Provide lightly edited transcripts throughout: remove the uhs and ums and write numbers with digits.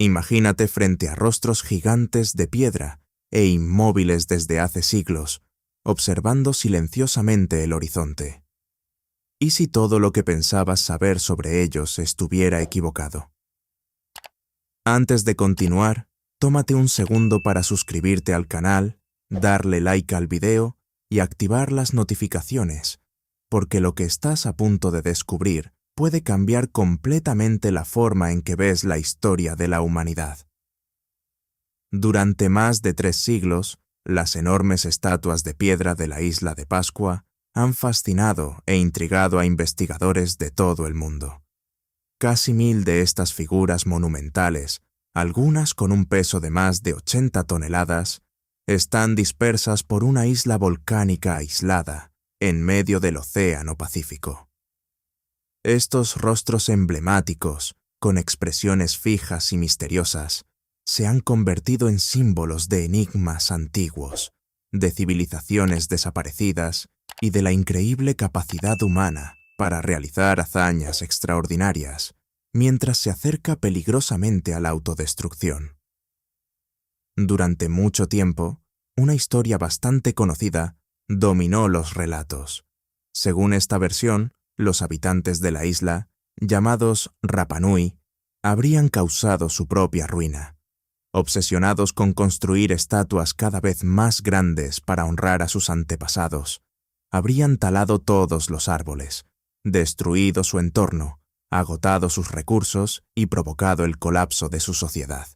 Imagínate frente a rostros gigantes de piedra e inmóviles desde hace siglos, observando silenciosamente el horizonte. ¿Y si todo lo que pensabas saber sobre ellos estuviera equivocado? Antes de continuar, tómate un segundo para suscribirte al canal, darle like al video y activar las notificaciones, porque lo que estás a punto de descubrir puede cambiar completamente la forma en que ves la historia de la humanidad. Durante más de 3 siglos, las enormes estatuas de piedra de la isla de Pascua han fascinado e intrigado a investigadores de todo el mundo. Casi 1000 de estas figuras monumentales, algunas con un peso de más de 80 toneladas, están dispersas por una isla volcánica aislada, en medio del Océano Pacífico. Estos rostros emblemáticos, con expresiones fijas y misteriosas, se han convertido en símbolos de enigmas antiguos, de civilizaciones desaparecidas y de la increíble capacidad humana para realizar hazañas extraordinarias, mientras se acerca peligrosamente a la autodestrucción. Durante mucho tiempo, una historia bastante conocida dominó los relatos. Según esta versión, los habitantes de la isla, llamados Rapa Nui, habrían causado su propia ruina. Obsesionados con construir estatuas cada vez más grandes para honrar a sus antepasados, habrían talado todos los árboles, destruido su entorno, agotado sus recursos y provocado el colapso de su sociedad.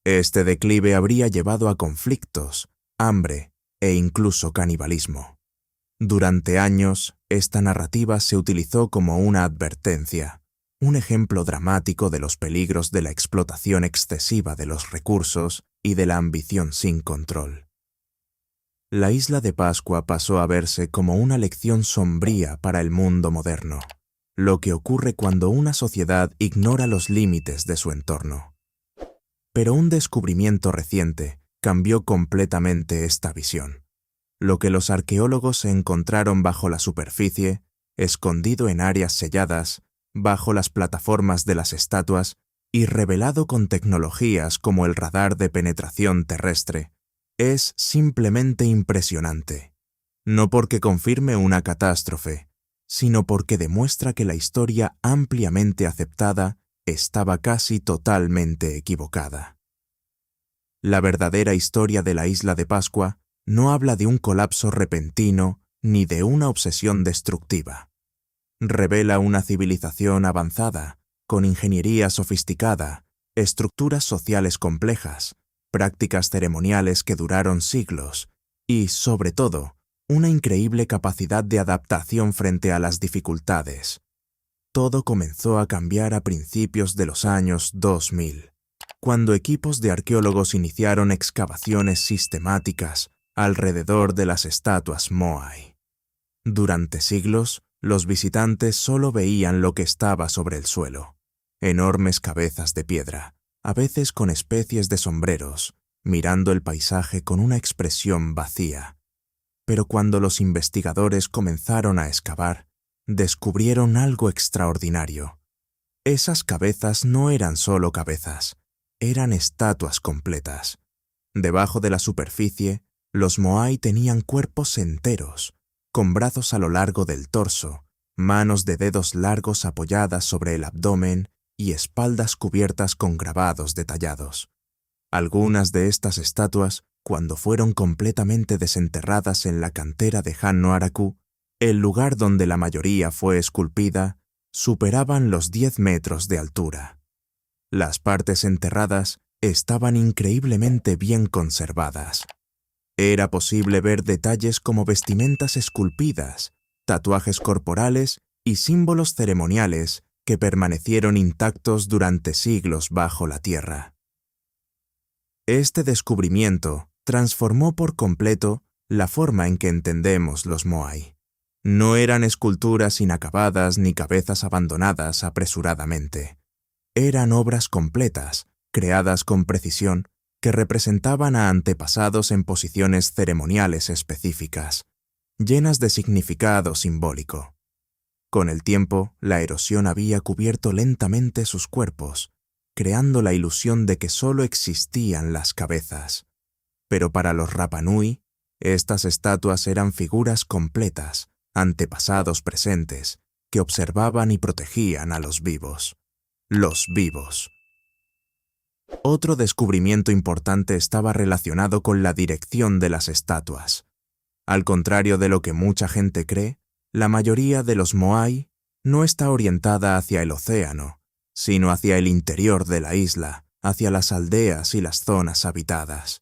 Este declive habría llevado a conflictos, hambre e incluso canibalismo. Durante años, esta narrativa se utilizó como una advertencia, un ejemplo dramático de los peligros de la explotación excesiva de los recursos y de la ambición sin control. La isla de Pascua pasó a verse como una lección sombría para el mundo moderno, lo que ocurre cuando una sociedad ignora los límites de su entorno. Pero un descubrimiento reciente cambió completamente esta visión. Lo que los arqueólogos encontraron bajo la superficie, escondido en áreas selladas, bajo las plataformas de las estatuas y revelado con tecnologías como el radar de penetración terrestre, es simplemente impresionante. No porque confirme una catástrofe, sino porque demuestra que la historia ampliamente aceptada estaba casi totalmente equivocada. La verdadera historia de la isla de Pascua no habla de un colapso repentino ni de una obsesión destructiva. Revela una civilización avanzada, con ingeniería sofisticada, estructuras sociales complejas, prácticas ceremoniales que duraron siglos y, sobre todo, una increíble capacidad de adaptación frente a las dificultades. Todo comenzó a cambiar a principios de los años 2000, cuando equipos de arqueólogos iniciaron excavaciones sistemáticas alrededor de las estatuas Moai. Durante siglos, los visitantes solo veían lo que estaba sobre el suelo, enormes cabezas de piedra, a veces con especies de sombreros, mirando el paisaje con una expresión vacía. Pero cuando los investigadores comenzaron a excavar, descubrieron algo extraordinario. Esas cabezas no eran solo cabezas, eran estatuas completas. Debajo de la superficie, los Moai tenían cuerpos enteros, con brazos a lo largo del torso, manos de dedos largos apoyadas sobre el abdomen y espaldas cubiertas con grabados detallados. Algunas de estas estatuas, cuando fueron completamente desenterradas en la cantera de Han-no-Araku, el lugar donde la mayoría fue esculpida, superaban los 10 metros de altura. Las partes enterradas estaban increíblemente bien conservadas. Era posible ver detalles como vestimentas esculpidas, tatuajes corporales y símbolos ceremoniales que permanecieron intactos durante siglos bajo la tierra. Este descubrimiento transformó por completo la forma en que entendemos los Moai. No eran esculturas inacabadas ni cabezas abandonadas apresuradamente. Eran obras completas, creadas con precisión, que representaban a antepasados en posiciones ceremoniales específicas, llenas de significado simbólico. Con el tiempo, la erosión había cubierto lentamente sus cuerpos, creando la ilusión de que solo existían las cabezas. Pero para los Rapa Nui, estas estatuas eran figuras completas, antepasados presentes, que observaban y protegían a los vivos. Los vivos. Otro descubrimiento importante estaba relacionado con la dirección de las estatuas. Al contrario de lo que mucha gente cree, la mayoría de los moai no está orientada hacia el océano, sino hacia el interior de la isla, hacia las aldeas y las zonas habitadas.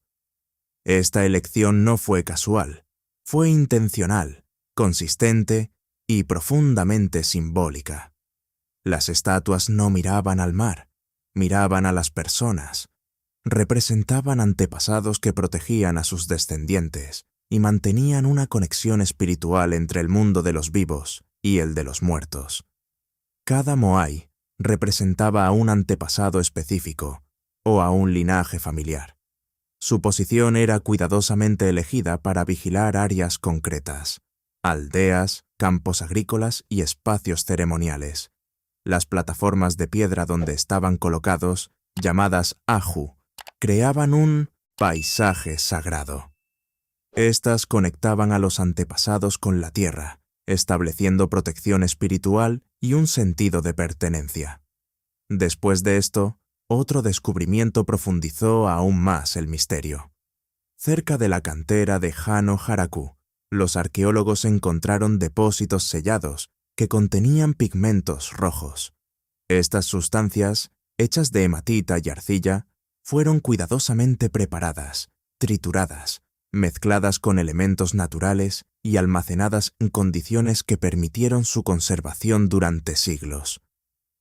Esta elección no fue casual, fue intencional, consistente y profundamente simbólica. Las estatuas no miraban al mar, miraban a las personas, representaban antepasados que protegían a sus descendientes y mantenían una conexión espiritual entre el mundo de los vivos y el de los muertos. Cada moai representaba a un antepasado específico o a un linaje familiar. Su posición era cuidadosamente elegida para vigilar áreas concretas, aldeas, campos agrícolas y espacios ceremoniales. Las plataformas de piedra donde estaban colocados, llamadas aju, creaban un paisaje sagrado. Estas conectaban a los antepasados con la tierra, estableciendo protección espiritual y un sentido de pertenencia. Después de esto, otro descubrimiento profundizó aún más el misterio. Cerca de la cantera de Hano-Haraku, los arqueólogos encontraron depósitos sellados que contenían pigmentos rojos. Estas sustancias, hechas de hematita y arcilla, fueron cuidadosamente preparadas, trituradas, mezcladas con elementos naturales y almacenadas en condiciones que permitieron su conservación durante siglos.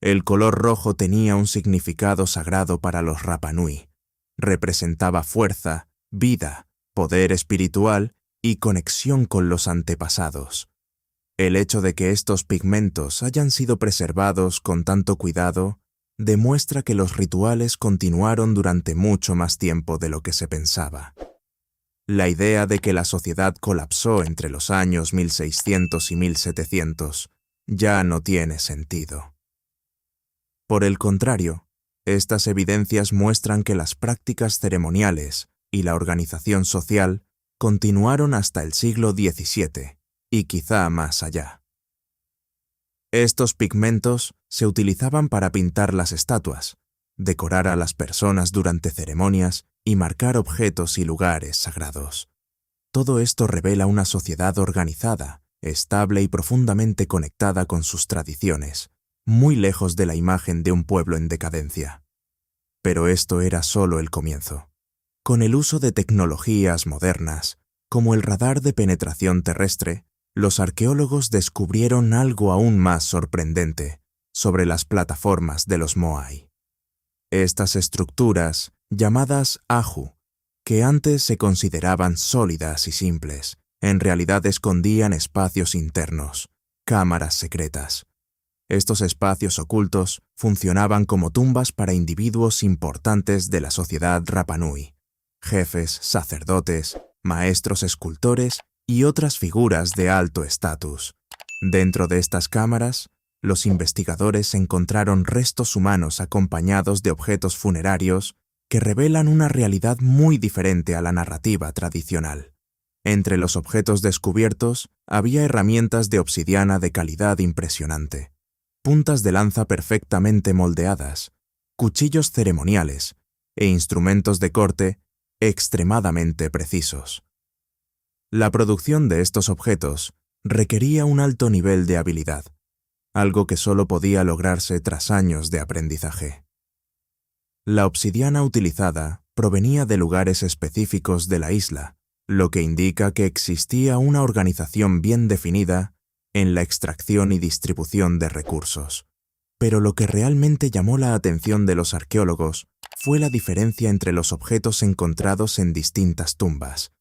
El color rojo tenía un significado sagrado para los Rapa Nui. Representaba fuerza, vida, poder espiritual y conexión con los antepasados. El hecho de que estos pigmentos hayan sido preservados con tanto cuidado demuestra que los rituales continuaron durante mucho más tiempo de lo que se pensaba. La idea de que la sociedad colapsó entre los años 1600 y 1700 ya no tiene sentido. Por el contrario, estas evidencias muestran que las prácticas ceremoniales y la organización social continuaron hasta el siglo XVII y quizá más allá. Estos pigmentos se utilizaban para pintar las estatuas, decorar a las personas durante ceremonias y marcar objetos y lugares sagrados. Todo esto revela una sociedad organizada, estable y profundamente conectada con sus tradiciones, muy lejos de la imagen de un pueblo en decadencia. Pero esto era solo el comienzo. Con el uso de tecnologías modernas, como el radar de penetración terrestre, los arqueólogos descubrieron algo aún más sorprendente sobre las plataformas de los moai. Estas estructuras, llamadas aju, que antes se consideraban sólidas y simples, en realidad escondían espacios internos, cámaras secretas. Estos espacios ocultos funcionaban como tumbas para individuos importantes de la sociedad Rapa Nui, jefes, sacerdotes, maestros escultores y otras figuras de alto estatus. Dentro de estas cámaras, los investigadores encontraron restos humanos acompañados de objetos funerarios que revelan una realidad muy diferente a la narrativa tradicional. Entre los objetos descubiertos había herramientas de obsidiana de calidad impresionante, puntas de lanza perfectamente moldeadas, cuchillos ceremoniales e instrumentos de corte extremadamente precisos. La producción de estos objetos requería un alto nivel de habilidad, algo que solo podía lograrse tras años de aprendizaje. La obsidiana utilizada provenía de lugares específicos de la isla, lo que indica que existía una organización bien definida en la extracción y distribución de recursos. Pero lo que realmente llamó la atención de los arqueólogos fue la diferencia entre los objetos encontrados en distintas tumbas.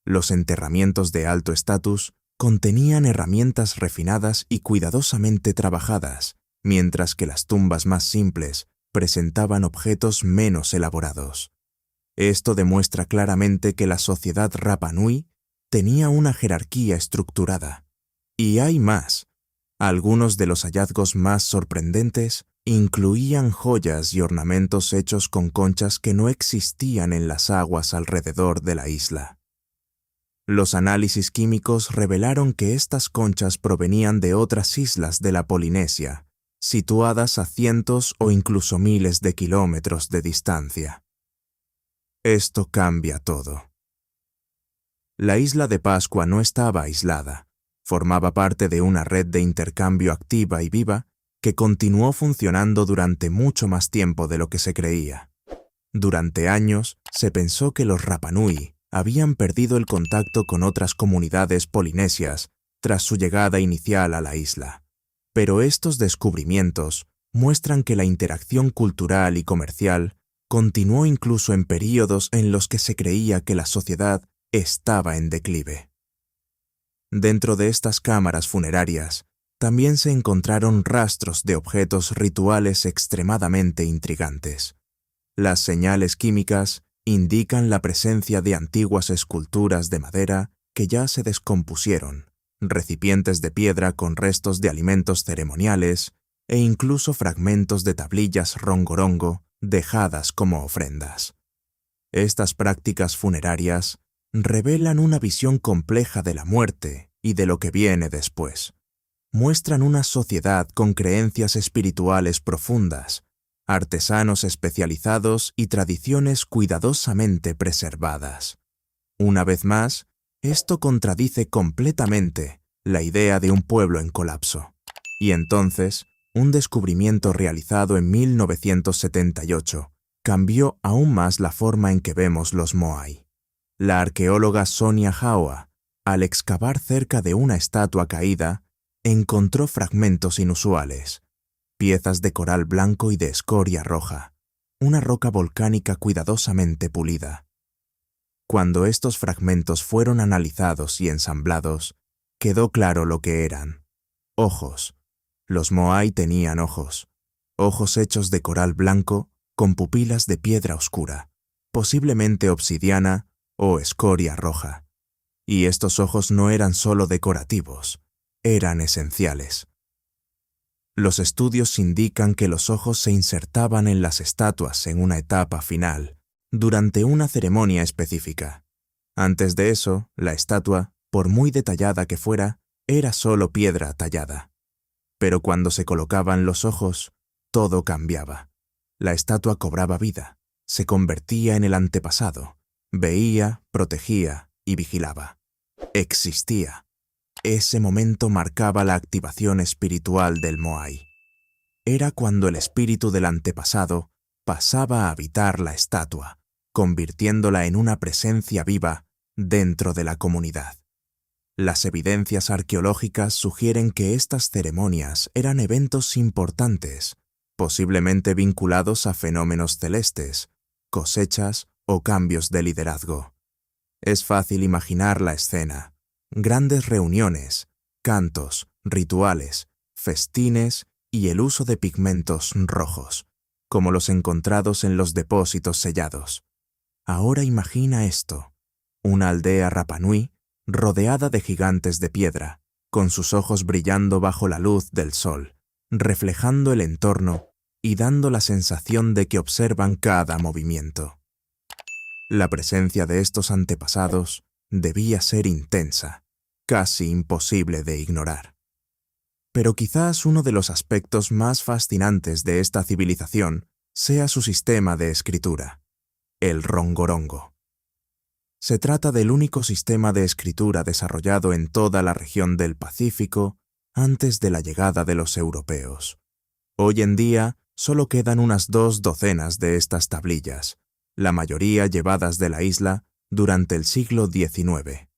Los enterramientos de alto estatus contenían herramientas refinadas y cuidadosamente trabajadas, mientras que las tumbas más simples presentaban objetos menos elaborados. Esto demuestra claramente que la sociedad Rapa Nui tenía una jerarquía estructurada. Y hay más. Algunos de los hallazgos más sorprendentes incluían joyas y ornamentos hechos con conchas que no existían en las aguas alrededor de la isla. Los análisis químicos revelaron que estas conchas provenían de otras islas de la Polinesia, situadas a cientos o incluso miles de kilómetros de distancia. Esto cambia todo. La isla de Pascua no estaba aislada, formaba parte de una red de intercambio activa y viva que continuó funcionando durante mucho más tiempo de lo que se creía. Durante años se pensó que los Rapa Nui habían perdido el contacto con otras comunidades polinesias tras su llegada inicial a la isla. Pero estos descubrimientos muestran que la interacción cultural y comercial continuó incluso en períodos en los que se creía que la sociedad estaba en declive. Dentro de estas cámaras funerarias también se encontraron rastros de objetos rituales extremadamente intrigantes. Las señales químicas indican la presencia de antiguas esculturas de madera que ya se descompusieron, recipientes de piedra con restos de alimentos ceremoniales e incluso fragmentos de tablillas rongorongo dejadas como ofrendas. Estas prácticas funerarias revelan una visión compleja de la muerte y de lo que viene después. Muestran una sociedad con creencias espirituales profundas, artesanos especializados y tradiciones cuidadosamente preservadas. Una vez más, esto contradice completamente la idea de un pueblo en colapso. Y entonces, un descubrimiento realizado en 1978 cambió aún más la forma en que vemos los Moai. La arqueóloga Sonia Hawa, al excavar cerca de una estatua caída, encontró fragmentos inusuales, piezas de coral blanco y de escoria roja, una roca volcánica cuidadosamente pulida. Cuando estos fragmentos fueron analizados y ensamblados, quedó claro lo que eran: ojos. Los Moai tenían ojos hechos de coral blanco con pupilas de piedra oscura, posiblemente obsidiana o escoria roja. Y estos ojos no eran solo decorativos, eran esenciales. Los estudios indican que los ojos se insertaban en las estatuas en una etapa final, durante una ceremonia específica. Antes de eso, la estatua, por muy detallada que fuera, era solo piedra tallada. Pero cuando se colocaban los ojos, todo cambiaba. La estatua cobraba vida, se convertía en el antepasado, veía, protegía y vigilaba. Existía. Ese momento marcaba la activación espiritual del Moai. Era cuando el espíritu del antepasado pasaba a habitar la estatua, convirtiéndola en una presencia viva dentro de la comunidad. Las evidencias arqueológicas sugieren que estas ceremonias eran eventos importantes, posiblemente vinculados a fenómenos celestes, cosechas o cambios de liderazgo. Es fácil imaginar la escena: grandes reuniones, cantos, rituales, festines y el uso de pigmentos rojos, como los encontrados en los depósitos sellados. Ahora imagina esto: una aldea Rapa Nui rodeada de gigantes de piedra, con sus ojos brillando bajo la luz del sol, reflejando el entorno y dando la sensación de que observan cada movimiento. La presencia de estos antepasados debía ser intensa, casi imposible de ignorar. Pero quizás uno de los aspectos más fascinantes de esta civilización sea su sistema de escritura, el rongorongo. Se trata del único sistema de escritura desarrollado en toda la región del Pacífico antes de la llegada de los europeos. Hoy en día solo quedan unas 2 docenas de estas tablillas, la mayoría llevadas de la isla durante el siglo XIX.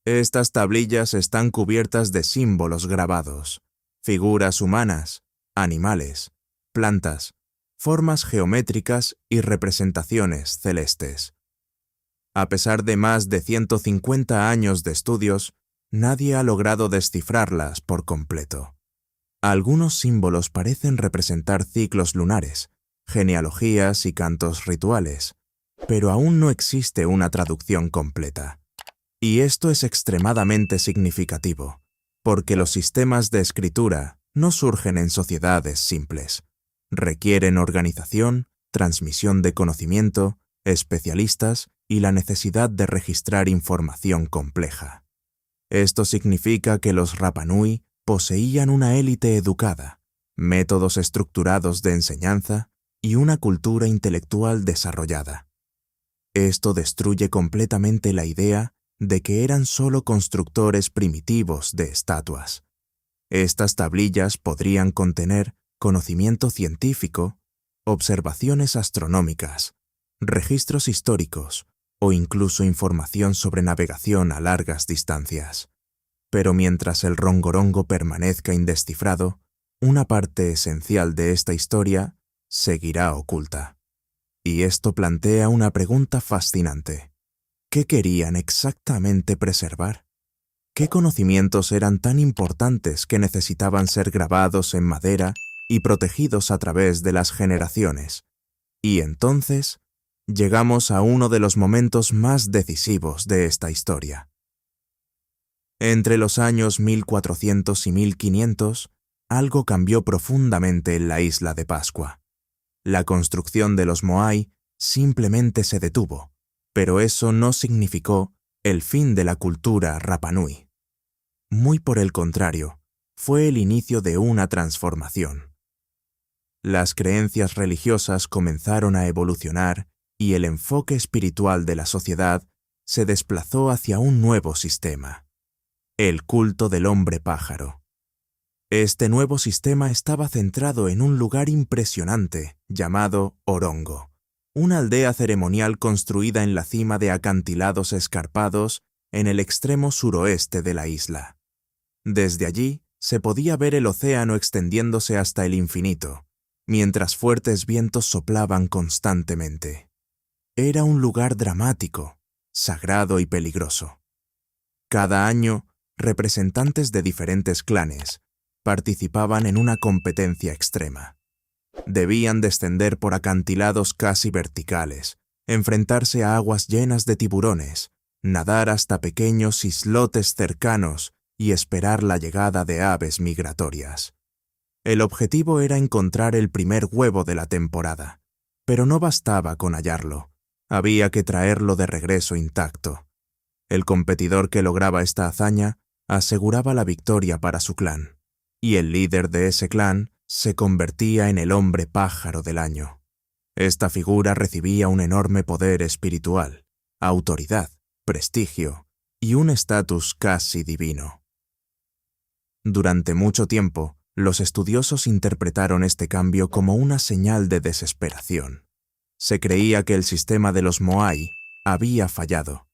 Estas tablillas están cubiertas de símbolos grabados, figuras humanas, animales, plantas, formas geométricas y representaciones celestes. A pesar de más de 150 años de estudios, nadie ha logrado descifrarlas por completo. Algunos símbolos parecen representar ciclos lunares, genealogías y cantos rituales, pero aún no existe una traducción completa. Y esto es extremadamente significativo, porque los sistemas de escritura no surgen en sociedades simples, Requieren organización, transmisión de conocimiento, especialistas y la necesidad de registrar información compleja. Esto significa que los Rapa Nui poseían una élite educada, métodos estructurados de enseñanza y una cultura intelectual desarrollada. Esto destruye completamente la idea de que eran solo constructores primitivos de estatuas. Estas tablillas podrían contener conocimiento científico, observaciones astronómicas, registros históricos o incluso información sobre navegación a largas distancias. Pero mientras el rongorongo permanezca indescifrado, una parte esencial de esta historia seguirá oculta. Y esto plantea una pregunta fascinante. ¿Qué querían exactamente preservar? ¿Qué conocimientos eran tan importantes que necesitaban ser grabados en madera y protegidos a través de las generaciones? Y entonces, llegamos a uno de los momentos más decisivos de esta historia. Entre los años 1400 y 1500, algo cambió profundamente en la isla de Pascua. La construcción de los Moai simplemente se detuvo, pero eso no significó el fin de la cultura Rapa Nui. Muy por el contrario, fue el inicio de una transformación. Las creencias religiosas comenzaron a evolucionar y el enfoque espiritual de la sociedad se desplazó hacia un nuevo sistema: el culto del hombre pájaro. Este nuevo sistema estaba centrado en un lugar impresionante llamado Orongo, una aldea ceremonial construida en la cima de acantilados escarpados en el extremo suroeste de la isla. Desde allí se podía ver el océano extendiéndose hasta el infinito, mientras fuertes vientos soplaban constantemente. Era un lugar dramático, sagrado y peligroso. Cada año, representantes de diferentes clanes participaban en una competencia extrema. Debían descender por acantilados casi verticales, enfrentarse a aguas llenas de tiburones, nadar hasta pequeños islotes cercanos y esperar la llegada de aves migratorias. El objetivo era encontrar el primer huevo de la temporada, pero no bastaba con hallarlo, había que traerlo de regreso intacto. El competidor que lograba esta hazaña aseguraba la victoria para su clan, y el líder de ese clan se convertía en el hombre pájaro del año. Esta figura recibía un enorme poder espiritual, autoridad, prestigio y un estatus casi divino. Durante mucho tiempo, los estudiosos interpretaron este cambio como una señal de desesperación. Se creía que el sistema de los Moai había fallado,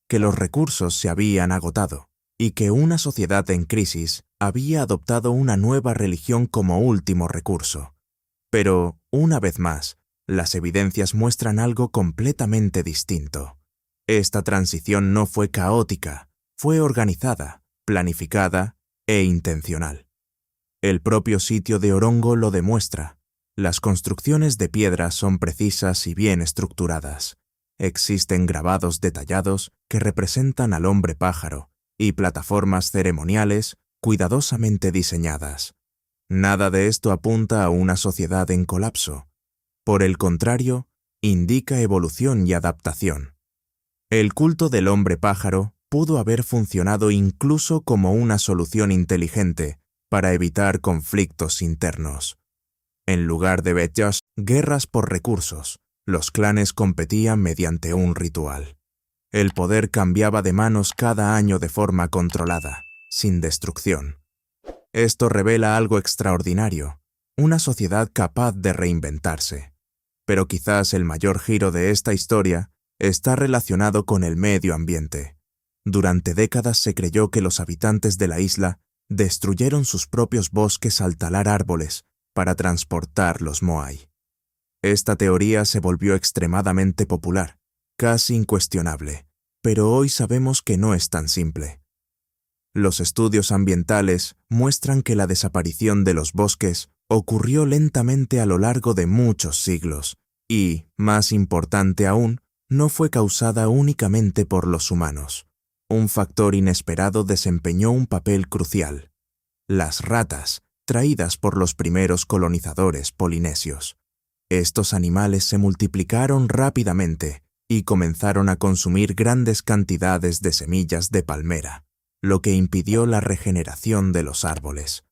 que los recursos se habían agotado y que una sociedad en crisis había adoptado una nueva religión como último recurso. Pero, una vez más, las evidencias muestran algo completamente distinto. Esta transición no fue caótica, fue organizada, planificada e intencional. El propio sitio de Orongo lo demuestra. Las construcciones de piedra son precisas y bien estructuradas. Existen grabados detallados que representan al hombre pájaro y plataformas ceremoniales cuidadosamente diseñadas. Nada de esto apunta a una sociedad en colapso. Por el contrario, indica evolución y adaptación. El culto del hombre pájaro pudo haber funcionado incluso como una solución inteligente para evitar conflictos internos. En lugar de guerras por recursos, los clanes competían mediante un ritual. El poder cambiaba de manos cada año de forma controlada, sin destrucción. Esto revela algo extraordinario, una sociedad capaz de reinventarse. Pero quizás el mayor giro de esta historia está relacionado con el medio ambiente. Durante décadas se creyó que los habitantes de la isla destruyeron sus propios bosques al talar árboles para transportar los Moai. Esta teoría se volvió extremadamente popular, casi incuestionable, pero hoy sabemos que no es tan simple. Los estudios ambientales muestran que la desaparición de los bosques ocurrió lentamente a lo largo de muchos siglos y, más importante aún, no fue causada únicamente por los humanos. Un factor inesperado desempeñó un papel crucial: las ratas, traídas por los primeros colonizadores polinesios. Estos animales se multiplicaron rápidamente y comenzaron a consumir grandes cantidades de semillas de palmera, lo que impidió la regeneración de los árboles.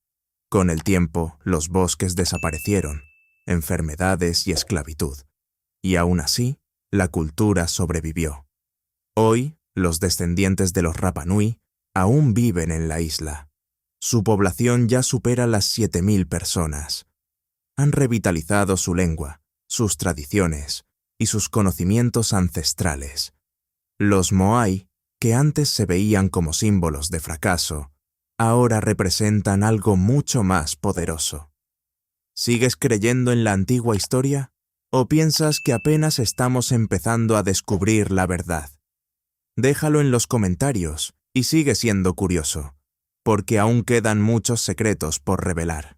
Con el tiempo, los bosques desaparecieron, enfermedades y esclavitud, y aún así, la cultura sobrevivió. Hoy, los descendientes de los Rapa Nui aún viven en la isla. Su población ya supera las 7.000 personas. Han revitalizado su lengua, sus tradiciones y sus conocimientos ancestrales. Los Moai, que antes se veían como símbolos de fracaso, ahora representan algo mucho más poderoso. ¿Sigues creyendo en la antigua historia? ¿O piensas que apenas estamos empezando a descubrir la verdad? Déjalo en los comentarios y sigue siendo curioso, porque aún quedan muchos secretos por revelar.